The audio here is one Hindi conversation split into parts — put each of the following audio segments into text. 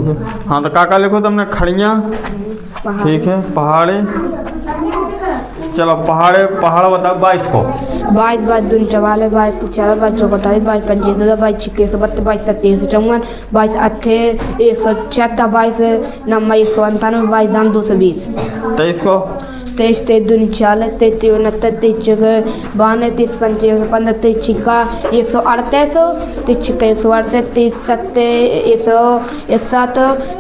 हाँ तो काका लिखो तुमने खड़ियाँ, ठीक है। पहाड़े, चलो पहाड़े, पहाड़ बताओ 22 को। 22 22 दूनी 44 22 43 22 44 22 25 22 26 32 22 27 54 22 अट्ठे 176 22 नंबर 198 22 दाम 220। 23 को। 23 23 दूनी 40 23 29 23 92 23 25 15 23 छिक्का 138 23 छिक्का 138 23 सत्ते 161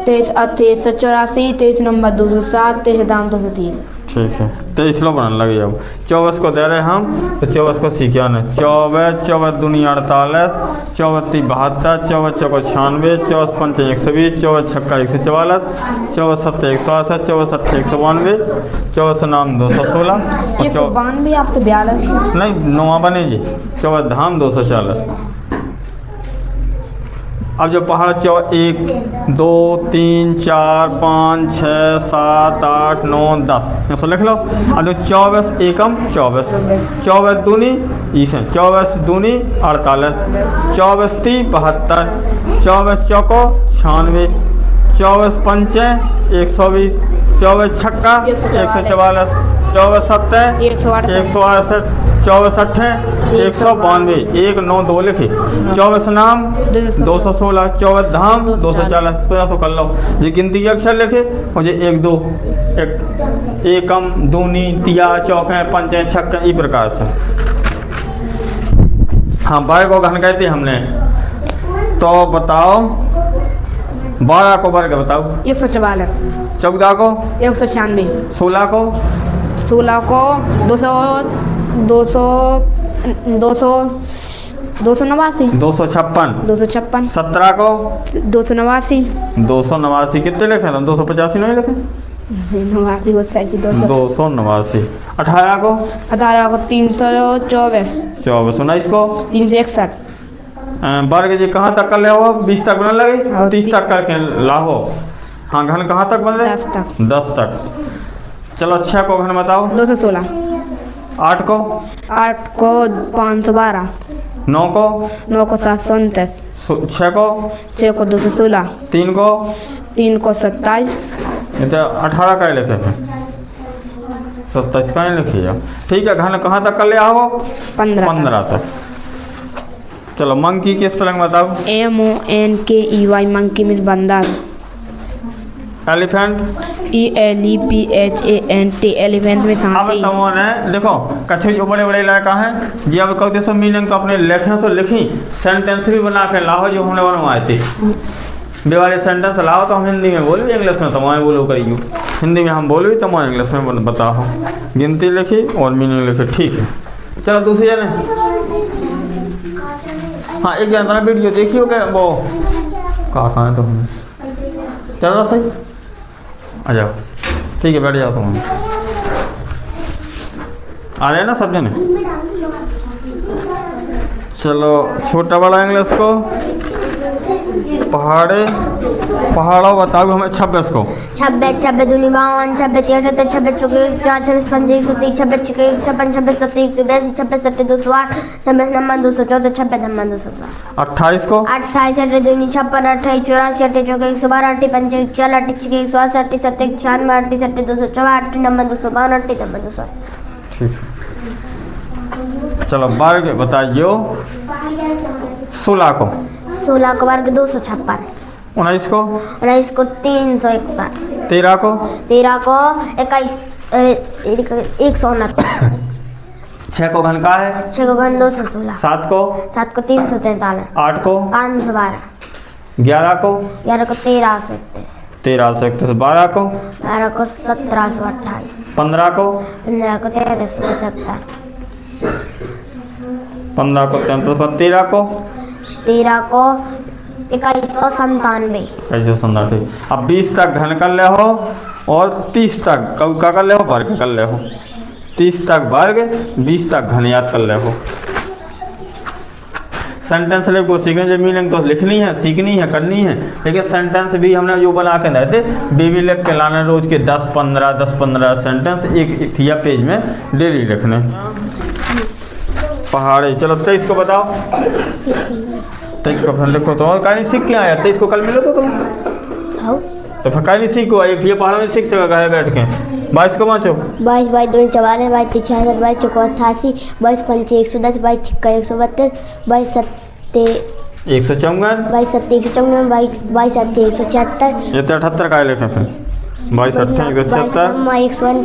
23 अट्ठे 184 23 नंबर 207 23 दाम 230। ठीक है 23 लो बनाने लगे। अब 24 को दे रहे हम, तो 24 को सीखिए ना। 24 24 दूनी 48 24 3 72 24 चौको 96 24 5 120 24 छक्का 144 24 7 168 24 8 192 24 नाम 216 192 आप तो 42 नहीं 9 बने जी। 24 धाम 240। अब जो पहाड़ 1 2 3 4 5 6 7 8 9 10 इसको लिख लो। अब जो 24 एकम 24 24 दूनी इसे 24 दूनी 48 24 ती 72 24 चौको 96 24 पंचे 120 24 छक्का 144 24 सत्ते 168 24 अट्ठे 192 1 9 2 लिखे। 24 नाम 216 24 धाम 240। तो ऐसा कर लो जी गिनती के अक्षर लिखे और ये 1 2 एकम दूनी तिया चौके पंचे छक्के इस प्रकार से। हाँ 12 को घन कहते हमने, तो बताओ 12 को वर्ग बताओ। 144 14 को 196 16 को 16 को 200 200 200 289 256 256 17 को 289 289 कितने लिखे तुम? 285 नहीं लिखे? 89 होता है जी 200 289। 18 को 18 को 324 24 19 को 361 वर्ग जी कहाँ तक कर ले हो? 20 तक बन लगे, 30 तक करके लाहो। हाँ घन कहाँ तक बन रहे? 10 तक 10 तक। चलो 6 को घन बताओ। 216 8 को 8 को 512 9 को 9 को 729 6 को 6 को 216 3 को 3 को 27 ये तो 18 का ही लिखे थे, 27 का ही लिखिए। ठीक है घन कहाँ तक कर ले आओ? 15 तक। चलो मंकी की स्पेलिंग बताओ। MONKEY मंकी मीन्स बंदर। एलिफेंट ELEPHANT एलिफेंट में अब शांति। तुमने देखो कछु जो बड़े बड़े इलाका है जी। अब कहते सो मीनिंग को अपने लेखें तो लिखी, सेंटेंस भी बना के लाओ जो हमने बनवाए थे। बेवाले सेंटेंस लाओ तो हम हिंदी में बोलो, इंग्लिश में तुम्हारे बोलो करियो। हिंदी में हम बोलो तो मैं इंग्लिश में बताओ। गिनती लिखी और मीनिंग लिखी, ठीक है। चलो दूसरी जने हाँ एक जन वीडियो देखियो क्या वो कहाँ है तो हमें चलो सही आ जाओ। ठीक है बैठ जाओ तुम। आ रहे हैं ना सब जने? चलो छोटा बड़ा इंग्लिश को पहाड़े पहाड़ों बताओ हमें 26 को। 26 26 दूनी 52 26 73 26 चौके 26 पंजे 130 26 छक्के 56 26 7 182 26 7 208 26 नंबर 214 26 नंबर 207। 28 को 28 8 दूनी 56 28 84 8 चौके 112 8 पंजे 40 8 छक्के 188 7 96 8 7 204 8 नंबर 252 8 नंबर 280। ठीक। चलो वर्ग बताइयो। 16 को 16 को वर्ग 256 19 को 19 को 361 13 को 13 को 169 6 को घन का है 6 को घन 216 7 को 7 को 343 8 को 512 11 को 11 को 1331 1331 12 को 12 को 1728 15 को 15 को 3375 15 को 33 13 को 13 को 2197 कैसे सुनना ठीक। अब 20 तक घन कर ले हो और 30 तक का कर ले हो वर्ग कर ले हो। 30 तक वर्ग 20 तक घन याद कर ले हो। सेंटेंस ले को सीखने जो मीनिंग तो लिखनी है, सीखनी है, करनी है। लेकिन सेंटेंस भी हमने जो बना के देते बेबी लिख के लाना रोज के 10-15 सेंटेंस एक ठिया पेज में डेली लिखने। पहाड़ी चलो 23 को बताओ। 23 को फिर लिखो तो कहानी सीख के आया। 23 को कल मिलो तो तुम तो फिर कहीं नहीं सीखो, एक ये पहाड़ में सीख सकेगा घर बैठ के। 22 को बाँचो। 22 22 दूनी 44, 22 तीन 66, 22 चौको 88, 22 पंचे 110, 22 छिक्का 132, 22 सत्ते 154, 22 सत्ते 154, 22 अट्ठे 176, ये तो 78 का लिखे फिर। 22 अट्ठे 176,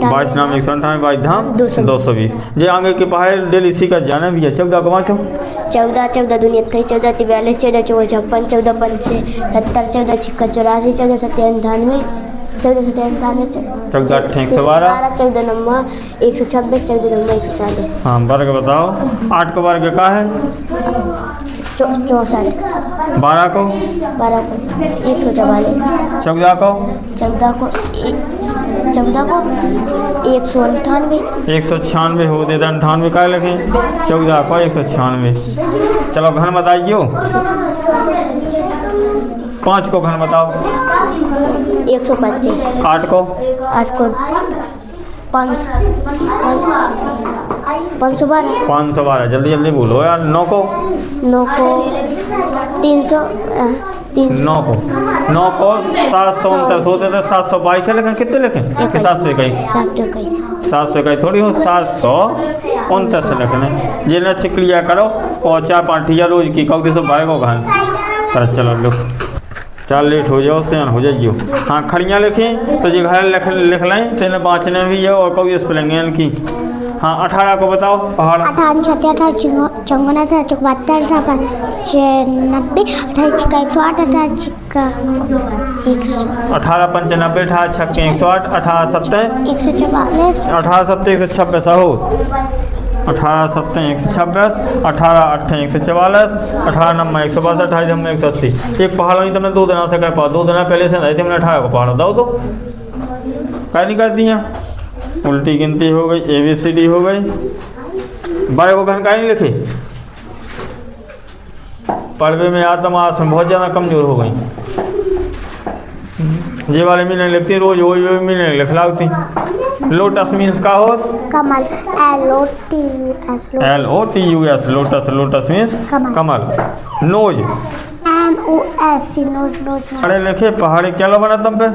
22 नाम 198, 22 धाम 220। जे आगे के पहाड़ डेली सीखा जाना भी है। 14 को बाँचो। 14 14 दूनी 28, 14 43, 14 चौको 56, 14 पंचे 70, 14 छिक्का 84, 14 सत्ते 98, 14 सत्ते 98, 14 अट्ठे 112, 14 नम्मा 126, 14 नम्मा 140, हाँ वर्ग बताओ। 8 को वर्ग का है 64, 12 को 12 को 144, 14 को 14 को 198, 196 हो दे 98 का लिखे। 14 को 196। चलो घन बताइयो। 5 को घन बताओ। 125, 8 को 8 को 512, 512, जल्दी जल्दी बोलो यार। 9 को 9 को 300, 9 को 729 होते थे। 722 से लिखें, कितने लिखें? 721, 721 थोड़ी हो, 729 से लिखने। जिन्हें छिकलिया करो और 4-5 टीचर रोज की कौदी से भाई को घन कर। चलो लो, चल लेट हो जाओ, सियान हो जाइयो। हाँ खड़ियाँ लिखें तो जो घर लिख लें से बाँचने भी है और कभी स्पेलिंग है इनकी। हाँ 18 को बताओ। पहाड़ 58, 58, 54, 58, 72, 95, 28 छिक्का 108, 28 छिक्का 18 95, 18 छक्के 108, 18 सत्ते 144, 18 सत्ते 126 हो। 18 सत्ते 126, 18 अट्ठे 144, 18 नम्मा 162, 28 नम्मा 180। एक पहाड़ वहीं तुमने 2 दिनों से कर पाओ। 2 दिन पहले से नहीं थे, मैंने 18 को पहाड़ बताओ तो क्या नहीं कर दिया। उल्टी गिनती हो गई, ABCD हो गई। 12 को घन का नहीं लिखे। पढ़वे में आत्मास में बहुत ज़्यादा कमज़ोर हो गई। ये वाले मीने लिखती रोज, वही मीने लिख लाती। लोटस मीन्स का हो कमल, LOTUS, LOTUS, lotus. Lotus means कमल। Nose NOS, nose. पढ़े लिखे पहाड़ी क्या लो बना तुम पे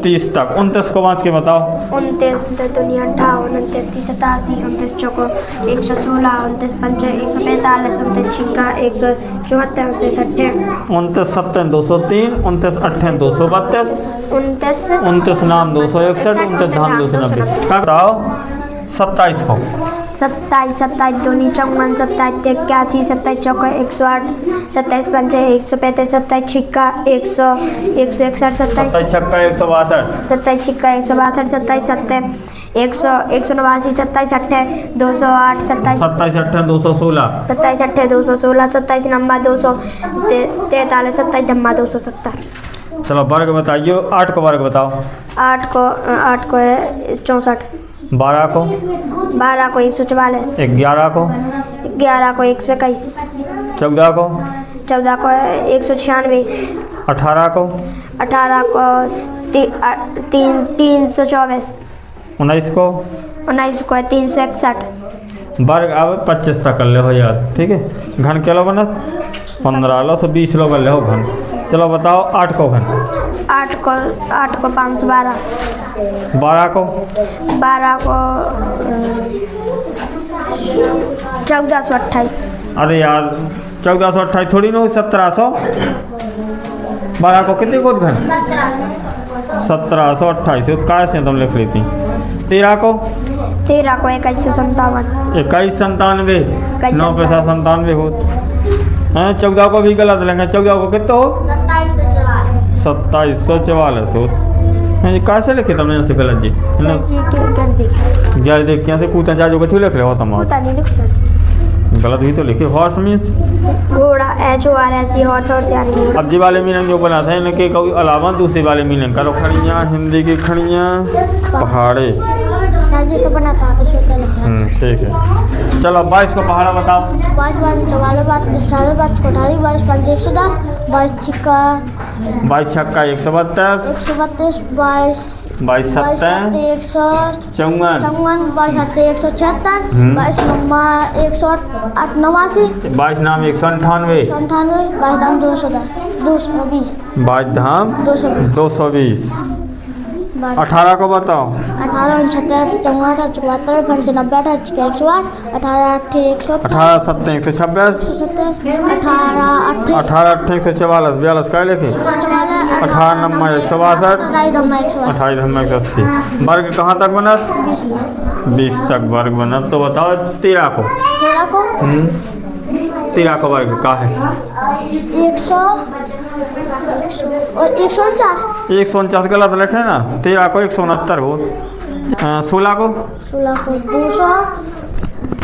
30 तक। 29 को बाँच के बताओ। 29 दुनिया 58, 29 87, 29 चौको 116, 29 पंचे 145, 29 छिक्का 174, 29 अट्ठे 29 सत्ते 203, 29 अट्ठे 232, 29 नाम 261, 29 धाम 290। क्या बताओ। 27 को 27 दूनी 54, 27 81, 27 चौको 108, 27 पंचे 135, 27 छिक्का 161, 27 छक्का 162, 27 छिक्का 162, 27 सत्ते 189, 27 अट्ठे 208, 27 अट्ठे 216, 27 अट्ठे 216, 27 नम्मा 243, 27 धम्मा 270। चलो वर्ग बताइए। 8 को वर्ग बताओ। 8 को है 64, 12 को 144, 11 को 121, 14 को 196, 18 को 324, 19 को 361। वर्ग अब 25 तक कर ले हो यार, ठीक है। घन क्या लो बना 15 लो, 20 लो कर ले हो घन। चलो बताओ। 8 को घन। 8 को 512, 12 को 1428, अरे यार 1428 थोड़ी ना, 1700। 12 को कितने को घन 1728 का से तुम लिख लेती। 13 को 2157, 2197, 9 पैसा 97 हो। 14 को भी गलत लेंगे। 14 को कितना हो 2744 हो। कैसे लिखे तुमने ऐसे गलत जी? देख के से पूछा जा जो कुछ लिख रहे हो तुम। गलत भी तो लिखे। हॉर्स मीन्स घोड़ा, HORSE, हॉर्स और यानी। अब जी वाले मीनिंग जो बना था इनके अलावा दूसरी वाले मीनिंग करो। खड़ियाँ हिंदी की खड़ियाँ पहाड़े तो बना था तो ठीक है। चलो 22 को पहाड़ा बताओ। 22 44 44 48 22 पंचे 110 22 छिक्का 22 छक्का 132 132 22 22 सत्ते 154 54 22 अट्ठे 176 22 नम्मा 189 22 नाम 198 22 नाम 210 220 22 धाम 220 220। 18 को बताओ। 18 36 54 74 95 108 18 108 18 7 126 127 18 8 144 42 क्या लिखे? 18 नम्बर 162 28 नम्बर 180। वर्ग कहाँ तक बना? 20 तक वर्ग बना। तो बताओ 13 को। 13 को वर्ग का है? 149 गलत लिखे ना। 13 को 169 हो। 16 को? 16 को 200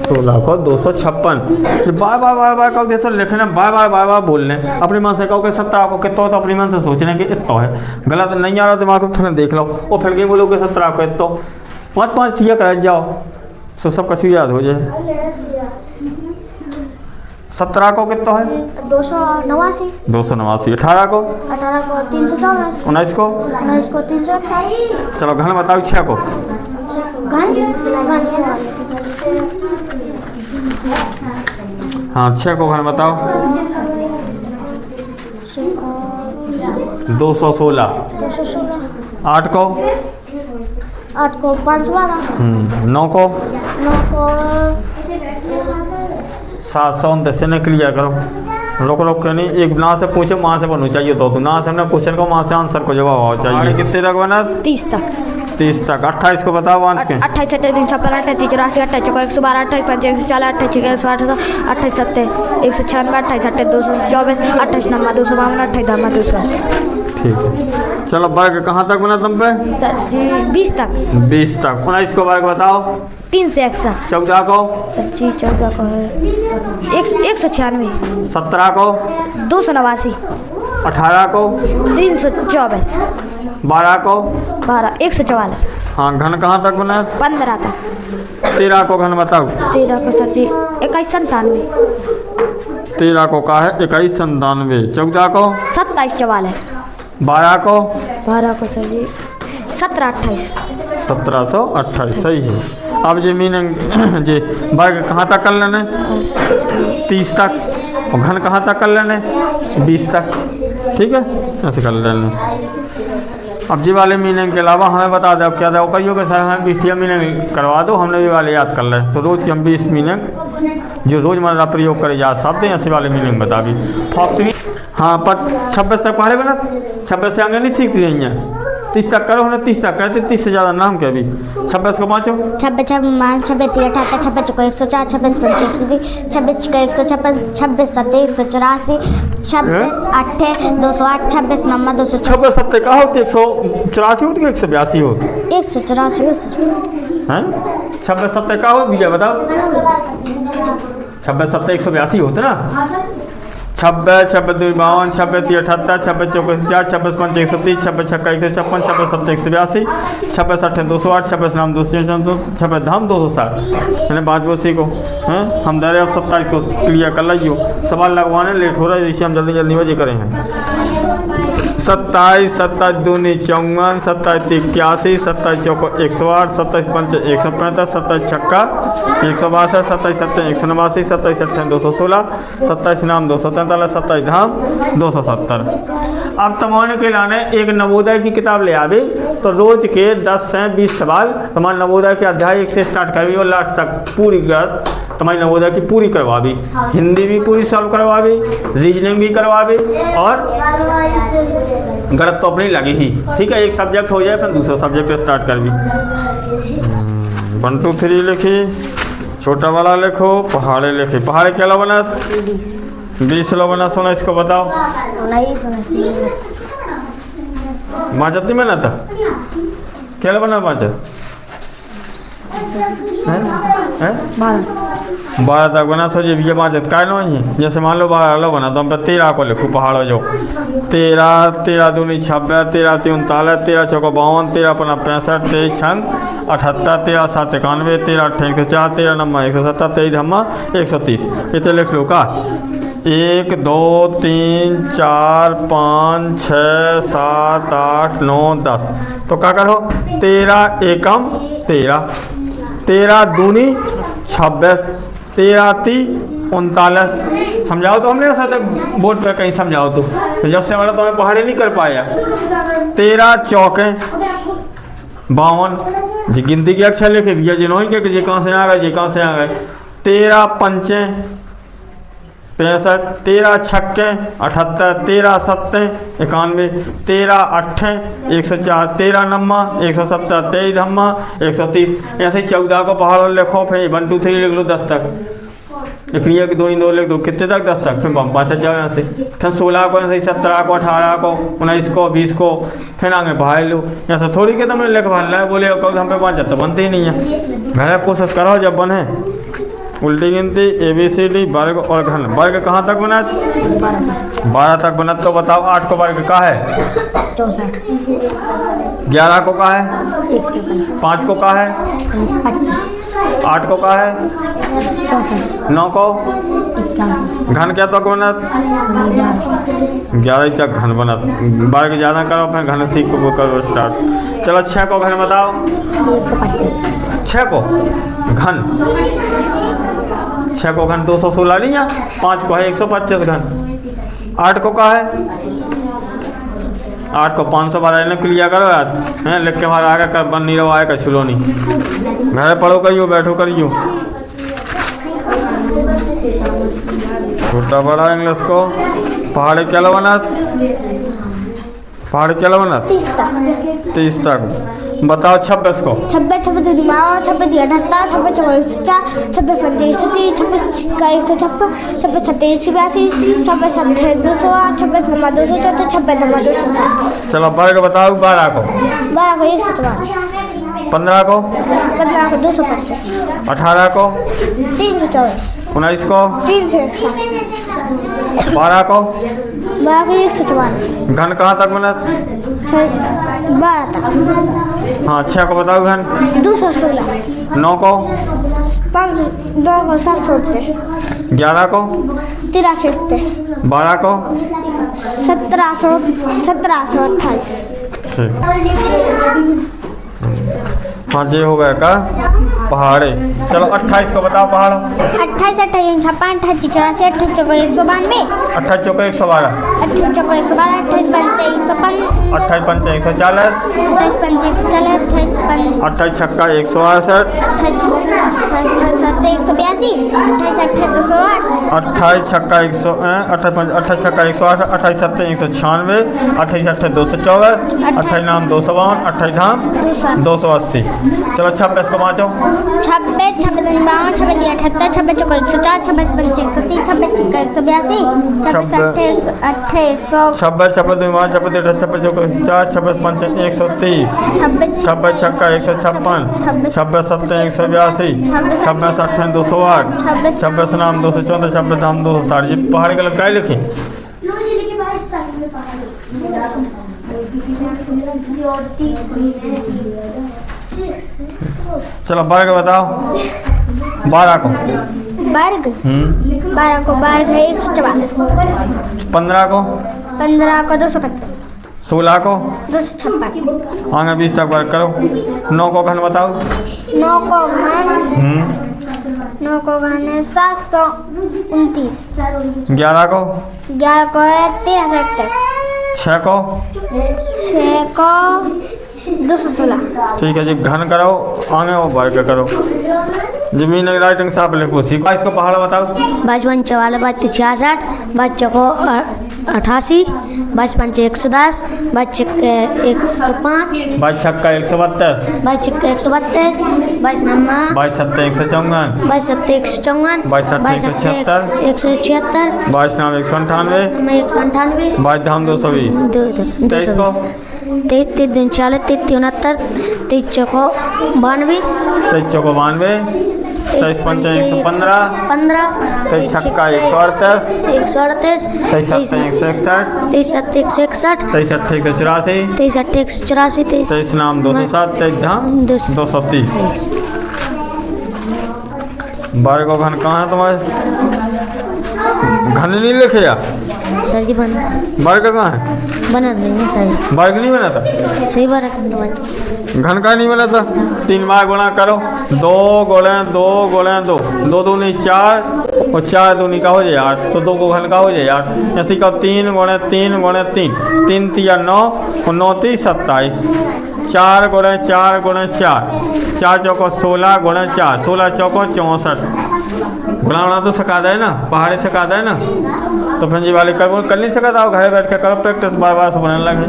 16 को 256। बार बार कहो जैसे लिखना, बार बोलने। अपनी मन से कहो कि 17 को कितना, तो अपनी मन से सोचने कि इतना है। गलत नहीं आ रहा दिमाग में, फिर देख लो और फिर के बोलो कि 17 को इतना। 5 चीज़ें कर जाओ तो सब कुछ याद हो जाए। 17 को कितना है? 289 289। 18 को? 18 को 324 19 को? 19 को 361। चलो घन बताओ। 6 को? हाँ 6 को घन बताओ। 216। 8 को? 8 को 512। 9 को? 9 को 729 से क्लियर करो। रोक के नहीं, एक ना से पूछो वहाँ से बनना चाहिए। तो ना से हमने क्वेश्चन को, वहाँ से आंसर को जवाब होना चाहिए। कितने तक बना? 30 तक। 30 तक। 28 को बताओ। 28 28 36 28 84 28 112 28 5 140 28 108 28 7 196 28 28 224 28 9 252 28 धामा 280। ठीक है। चलो वर्ग कहाँ तक बना तुम पे? सर जी 20 तक। 20 तक। 19 को वर्ग बताओ। 361। 14 को? सर जी 14 को है 196। 17 को? 289। 18 को? 324। 12 को? 12 144। हाँ घन कहाँ तक बना? 15 तक। 13 को घन बताओ। 13 को सर जी 21 97। 13 को का है 21 97। 14 को? 27 44। 12 को? 12 को सर जी 17 28। 1728 सही है। अब ये मीनिंग जी वर्ग कहाँ तक कर लेने? 30 तक। और घन कहाँ तक कर लेने? 20 तक। ठीक है, ऐसे कर लेने। अब जी वाले मीनिंग के अलावा हमें बता दो क्या दो कहियो कि सर हमें 20 मीनिंग करवा दो, हमने भी वाले याद कर ले। तो रोज़ के हम 20 मीनिंग जो रोज़मर्रा प्रयोग करे जा शब्द हैं ऐसे वाले मीनिंग बता दी। फॉक्स हाँ पर 26 तक पढ़े बना। 26 से आगे नहीं सीखती रही हैं। 30 तक करो, हमने 30 तक कहते। 30 से ज़्यादा नाम क्या? अभी 26 को पाँचो। 26 26 3 28 26 को 104 26 5 130 26 को 156 26 7 184 26 8 208 26 9 200 26 7 का होती 184 होती है 182 हो? 184 हैं 26 7 का हो भैया बताओ। 26 7 182 होते ना। 26 26 2 52 26 3 78 26 4 50 26 5 130 26 6 156 26 7 182 26 8 208 26 9 200 26 धाम 260। मैंने 5 वो सीखो हैं। हम दे रहे अब 27 को क्लियर कर लीजिए। सवाल लगवाने लेट हो रहा है, इसे हम जल्दी वजह करें हैं। 27 27 दूनी 54 27 81 27 चौको 108 27 5 165 27 छक्का 162 27 7 189 27 8 216 27 नाम 243 27 धाम 270। अब तमाम के लाने एक नवोदय की किताब ले आवे तो रोज के 10 से 20 सवाल तुम्हारे नवोदय के अध्याय 1 से स्टार्ट करवी और लास्ट तक पूरी तुम्हारी नवोदय की पूरी करवावी। हिंदी भी पूरी सॉल्व करवावी, रीजनिंग भी करवावी और गणित तो अपनी लगी ही। ठीक है, एक सब्जेक्ट हो जाए फिर दूसरा सब्जेक्ट स्टार्ट कर भी। 1 2 3 लिखी, छोटा वाला लिखो, पहाड़े लिखी। पहाड़े क्या लो बना? 20 लो बना। सोना इसको बताओ। माचत नहीं बना था क्या लो बना? माचत 12 तक बना। सो ये माचत का नहीं है। जैसे मान लो 12 लो बना तो हम 13 को लिखो। पहाड़ो जो 13 13 दूनी 26 13 3 39 13 चौको 52 13 5 65 23 6 78 13 7 91 13 8 104 13 9 170 23 धम्मा 130। इतने लिख लो का 1 2 3 4 5 6 7 8 9 10। तो क्या करो 13 एकम 13 13 दूनी 26 13 3 39 समझाओ तो हमने ऐसा बोर्ड पे कहीं समझाओ तो जब से हमारा तो हमें पहाड़ी नहीं कर पाया। 13 चौके 52 जी गिनती के अक्षर लिखे भैया जिन्होंने के जी कहाँ से आ गए जी कहाँ से आ गए। 13 पंचे 65, 13 छक्के 78, 13 सत्ते 91, 13 अट्ठे 104, 13 नम्मा 170, 23 धम्मा 130। ऐसे 14 को पहाड़ लिखो, फिर 1 2 3 लिख लो 10 तक। एक 2 2 लिख दो कितने तक 10 तक, फिर पाँच जाओ यहाँ से। फिर 16 को ऐसे 17 को 18 को 19 को 20 को फिर आगे बाहर लो। ऐसा थोड़ी के तुमने लिख भरना है बोले कब हम पे 5 तो बनते ही नहीं है। घर कोशिश करो जब बने। उल्टी गिनती ABCD वर्ग और घन। वर्ग कहाँ तक बना? 12 तक बना। तो बताओ 8 को वर्ग का है? 64। 11 को का है? 121। 5 को का है? 25। 8 को का है? 64। 9 को? 81। घन क्या तक बना? 11 तक घन बना। वर्ग ज़्यादा करो फिर घन सीख को करो स्टार्ट। चलो 6 को घन बताओ। 125। 6 को घन 6 को घन 216 नहीं है। 5 को है 125 घन। 8 को का है? 8 को 512 ने क्लियर करो यार हैं लिख के हमारा आगे कर बन नहीं रहा आएगा छुलो नहीं। घर पढ़ो करियो बैठो करियो। छोटा बड़ा इंग्लिश को पहाड़ी क्या बना? पहाड़ी क्या बना? 30 तक बताओ। 26 को 26 26 26 28 26 26 26 26 26 26 26 27 26 27 208 26 204 26 207। चलो वर्ग बताओ। 12 को 144। 15 को 225। 18 को 324। 19 को 361। 12 को 144। घन कहाँ तक बना? 12 तक। हाँ 6 को बताओ घन। 216। 9 को 2 को 729। 11 को 8331। 12 को 1728। ठीक। हाँ जी हो गया का पहाड़े। चलो 28 को बताओ पहाड़। 28 28 56 28 84 28 चौको 192। 28 चौके 112। 28 चौको 112। 28 पंचे 155। 28 पंचे 140। 28 पंचे 140। 28 छक्का 168। 28 सत्ते 182। 28 अट्ठे 208। 28 छक्का 28 छक्का 108। 28 सत्ते 196। 28 अट्ठे 224। 28 नाम 252। 28 धाम 280। चलो 26 को बाँचो। 26 26 52 26 78 26 चौको 104। 26 पंचे 130। 26 छिक्का 182। 26 अट्ठे 100। 26 26 52 26 26 चौको 104। 26 पंचे 130। 26 छक्का 156। 26 सत्ते 182। 26 अट्ठे 208। 26 नाम 214। 26 धाम 260। जी पहाड़ी गलत क्या लिखे? चलो वर्ग बताओ। 12 को वर्ग 12 को वर्ग है 144। 15 को 15 को 225। 16 को 256। आगे 20 तक वर्ग करो। 9 को घन बताओ। 9 को घन है 729। 11 को 11 को है 1331। 6 को 6 को 216। ठीक है जी घन करो आगे वो वर्ग करो। जमीन राइटिंग साफ लिखो सीखो। इसको पहाड़ बताओ। 22 44 22 66 22 चौको 88 22 पंचे 110 22 105 22 छक्का 172। 22 छिक्का 132 22 नम्मा 22 सत्ते 154। 22 सत्ते 154 22 सत्ते 176 22 नाम 198। 198 22 धाम 220। 23 को 23 3 40 33 69 23 चौको 92 23 चौको 92। 23 पंचे 115। 15 23 छक्का 138। 138 23 सत्ते 161। 23 सत्ते 161 23 अट्ठे 184। 23 अट्ठे 184 23 नाम 207। 23 धाम 230। वर्ग और घन कहाँ है तुम्हारे? घन नहीं लिखे या सर जी बना वर्ग कहाँ है? बना देंगे सर। वर्ग नहीं बना था? सही बार घन का नहीं बना था? 3 बार गुणा करो। 2 गुणे 2 गुणे 2 2 दूनी 4 और 4 दूनी का हो जाए 8, तो 2 को घन का हो जाए 8। ऐसे का 3 गुणे 3 गुणे 3, 3 तिया 9 और 9 ती 27, 4 गुणे 4 गुणे 4, 4 चौको 16 गुणे 4, 16 चौको 64। गुणा तो सिखाता है ना, पहाड़ी सिखाता है ना, तो फिर जी वाले कर नहीं सकता, आप घर बैठ के करो प्रैक्टिस, बार बार से बनाने लगे।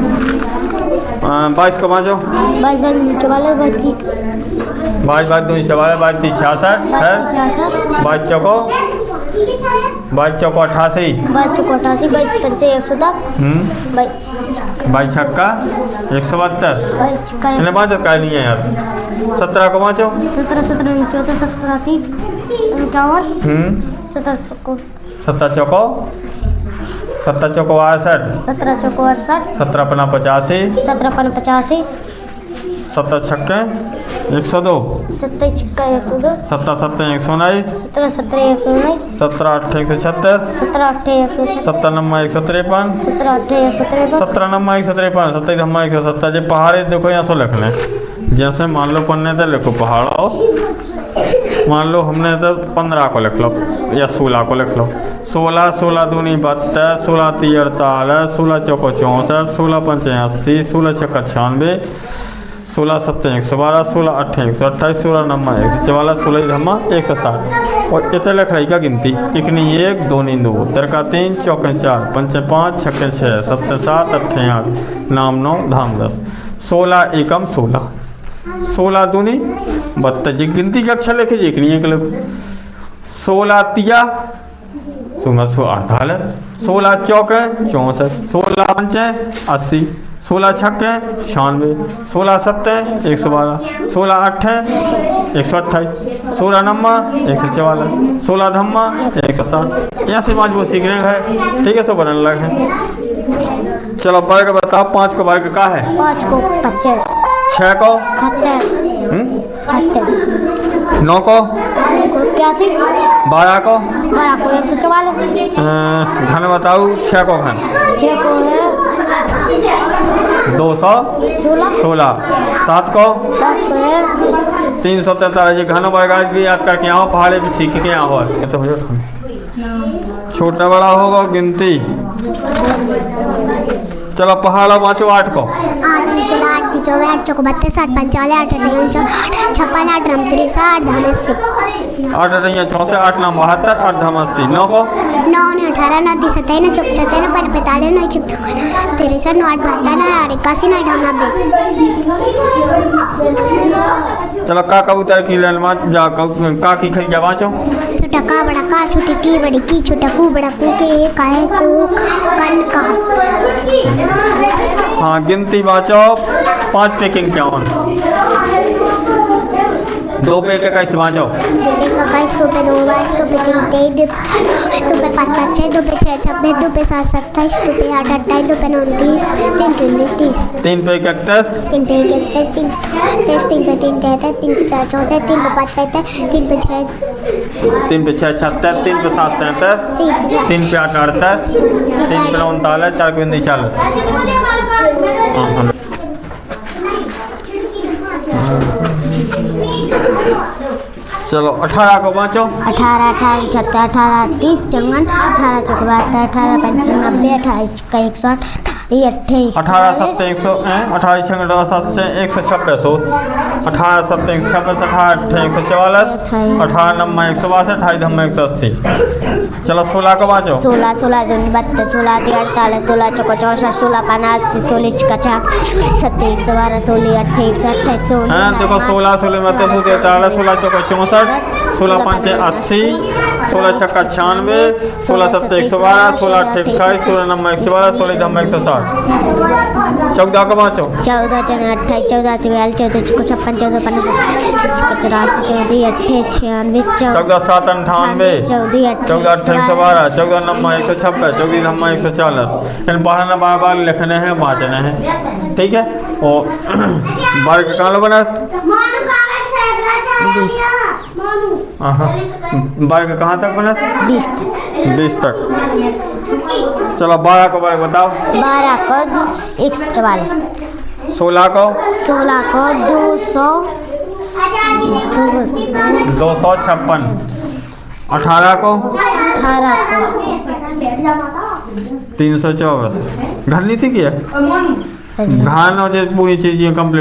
22 को बाँचो, 22 नीचे वाले 22 22 दूनी 44, 22 ती 66 है, 22 चौको 88, 22 चौको 88, 22 पंचे 110, 22 छक्का 172, 22 छक्का इन्हें बाँचत का नहीं है यार। 17 को बाँचो, 17 नीचे होता 17 3 51, 17 को 17 चौको 62, 17 चौको 68, 17 पना 85, 17 पन 85, 17 छक्के 102, 27 छक्का 102, 17 7 119, 17 17 119, 17 8 136, 17 8 136, 17 नम्मा 153, 17 8 153, 17 नम्मा 153, 27 नम्मा 170। जो पहाड़ी देखो यहाँ से लिखना है, जैसे मान लो पन्ने तो लिखो पहाड़, और मान लो हमने तो 15 को लिख लो या 16 को लिख लो। 16 16 दूनी 32, 16 ती 48, 16 चौको 64, 16 पंचे 80, 16 छक्का 96, 16 7 112, 16 8 128, 16 नम्मा 144, 16 धम्मा 160। और इतने लिख रही का गिनती, इकनी 1 दूनी 2, तिरका 3, चौके 4, पंचे 5, छक्के 6, 7 7 8 8, नाम 9 धाम 10, 16 एकम 16, 16 दूनी 32। गिनती के अक्षर लिखे जी इकनी 1 लिख। 16 तिया 48, 16 चौके 64, 16 पंचे 80, 16 छक्के 96, 16 सत्ते 112, 16 अट्ठे 128, 16 नम्मा 144, 16 धम्मा 160। यहाँ से 5 वो सीख रहे हैं, ठीक है, सब बनाने लगे हैं। चलो वर्ग बताओ, 5 को वर्ग का है, 5 को 25, 6 को 36, 9 को 81, 12 को 12 को 144, घन बताओ, 6 को घन 6 को है 216, 7 को 7 को है 343। घन वर्ग भी याद करके आओ, पहाड़े भी सीख के आओ, तो हो जाओ छोटा बड़ा होगा गिनती। चलो पहाड़ा बाँचो 8 को, 8 16 8 24 8 चौको 32 8 45 8 56 8 रम 30 8 धाम 80, 8 रही 64, 8 9 72, 8 धाम 80। 9 को 9 18 9 30 27 9 54 9 45 9 56 93 9 8 52 9 81 9 धाम 90। चलो का कबूतर की का की खरीदा बाँचो, छोटा का बड़ा का, छोटी की बड़ी की, छोटा कू बड़ा कू के काहे को कन का। हाँ गिनती बाँचो, 5 पे किंग क्या 2 पे 21 बाँचो, 2 पे 21 2 पे 2 22 2 पे 3 23 2 पे 5 5 6 2 पे 6 26 2 पे 7 27 2 पे 8 28 2 पे 29 3 30 3 पे 31, 3 पे 31 3 पे 3 33 3 पे 4 34 3 पे 5 35 3 पे 6 3 पे 6 36, 3 पे 7 37, 3 पे 8 38, 3 पे 39, 4 पे 40। हाँ चलो 18 को बाँचो, 18 28 36 18 30 54 18 चौक 72 18 95 28 का 108 28 18 7 18 7 से 126, 18 7 126, 18 144, 18 नम्मा 162, 28 धम्मा 180। चलो 16 को बाँचो, 16 16 दूनी 32 16 ती 48 16 चौको 64 16 पाना 80 16 छक्का 7 112 16 8 128 16। देखो 16 16 में 43 16 चौको 64, 16 पंचे 80, 16 छक्का 96, 16 7 112, 16 8 28, 16 नम्मा 112, 16 धम्मा 160। 14 को बाँचो, 14 14 28 14 42 14 चौको 56 14 पाना 84 14 8 96 14 7 98, 14 8 112, 14 नम्मा 126, 14 धम्मा 140। इन पढ़ना बार बार लिखने हैं, बाँचने हैं, ठीक है। और वर्ग कहाँ लो बना, वर्ग कहाँ तक बना, 20 तक। चलो 12 को वर्ग बताओ, 12 को 144, 16 को 256, 256, 18 को 18 को 324 घर नहीं सीखी है सही घर ना हो जाए पूरी चीज़ें कंप्लीट